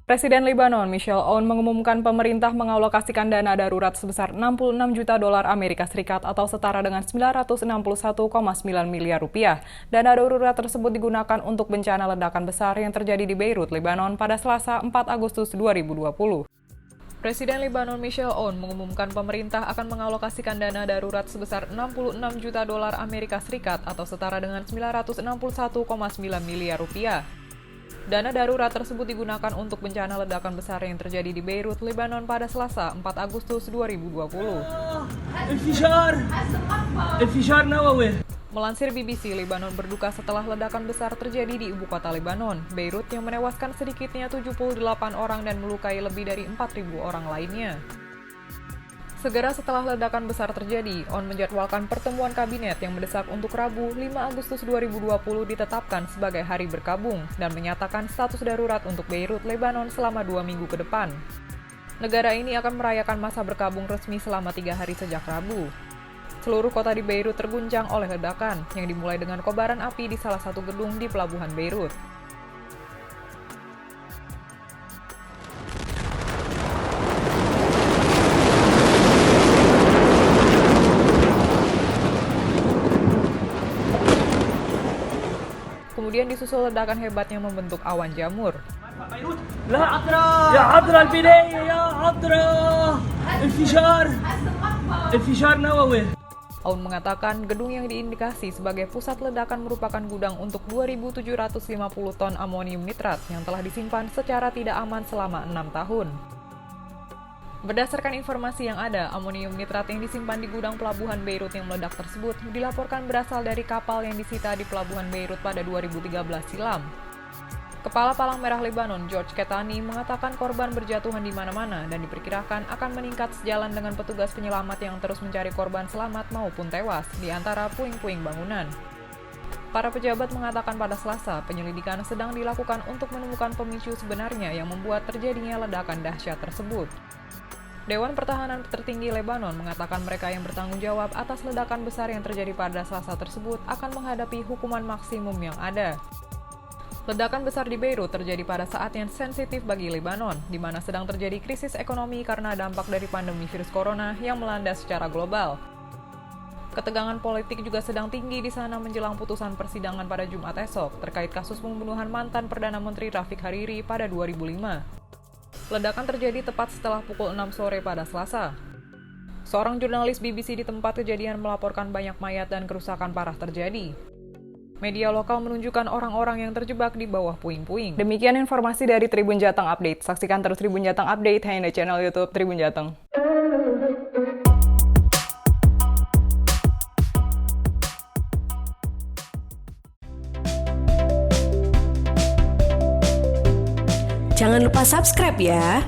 Presiden Lebanon Michel Aoun mengumumkan pemerintah mengalokasikan dana darurat sebesar 66 juta dolar Amerika Serikat atau setara dengan 961,9 miliar rupiah. Dana darurat tersebut digunakan untuk bencana ledakan besar yang terjadi di Beirut, Lebanon pada Selasa 4 Agustus 2020. Presiden Lebanon Michel Aoun mengumumkan pemerintah akan mengalokasikan dana darurat sebesar 66 juta dolar Amerika Serikat atau setara dengan 961,9 miliar rupiah. Dana darurat tersebut digunakan untuk bencana ledakan besar yang terjadi di Beirut, Lebanon pada Selasa 4 Agustus 2020. Melansir BBC, Lebanon berduka setelah ledakan besar terjadi di ibu kota Lebanon, Beirut, yang menewaskan sedikitnya 78 orang dan melukai lebih dari 4.000 orang lainnya. Segera setelah ledakan besar terjadi, Aoun menjadwalkan pertemuan kabinet yang mendesak untuk Rabu 5 Agustus 2020 ditetapkan sebagai hari berkabung dan menyatakan status darurat untuk Beirut, Lebanon selama 2 minggu ke depan. Negara ini akan merayakan masa berkabung resmi selama 3 hari sejak Rabu. Seluruh kota di Beirut terguncang oleh ledakan yang dimulai dengan kobaran api di salah satu gedung di pelabuhan Beirut. Kemudian disusul ledakan hebat yang membentuk awan jamur. Aoun mengatakan gedung yang diindikasi sebagai pusat ledakan merupakan gudang untuk 2.750 ton amonium nitrat yang telah disimpan secara tidak aman selama 6 tahun. Berdasarkan informasi yang ada, amonium nitrat yang disimpan di gudang pelabuhan Beirut yang meledak tersebut dilaporkan berasal dari kapal yang disita di pelabuhan Beirut pada 2013 silam. Kepala Palang Merah Lebanon, George Ketani, mengatakan korban berjatuhan di mana-mana dan diperkirakan akan meningkat sejalan dengan petugas penyelamat yang terus mencari korban selamat maupun tewas di antara puing-puing bangunan. Para pejabat mengatakan pada Selasa, penyelidikan sedang dilakukan untuk menemukan pemicu sebenarnya yang membuat terjadinya ledakan dahsyat tersebut. Dewan Pertahanan Tertinggi Lebanon mengatakan mereka yang bertanggung jawab atas ledakan besar yang terjadi pada Selasa tersebut akan menghadapi hukuman maksimum yang ada. Ledakan besar di Beirut terjadi pada saat yang sensitif bagi Lebanon, di mana sedang terjadi krisis ekonomi karena dampak dari pandemi virus corona yang melanda secara global. Ketegangan politik juga sedang tinggi di sana menjelang putusan persidangan pada Jumat esok terkait kasus pembunuhan mantan Perdana Menteri Rafiq Hariri pada 2005. Ledakan terjadi tepat setelah pukul 6 sore pada Selasa. Seorang jurnalis BBC di tempat kejadian melaporkan banyak mayat dan kerusakan parah terjadi. Media lokal menunjukkan orang-orang yang terjebak di bawah puing-puing. Demikian informasi dari Tribun Jateng Update. Saksikan terus Tribun Jateng Update hanya di channel YouTube Tribun Jateng. Jangan lupa subscribe ya.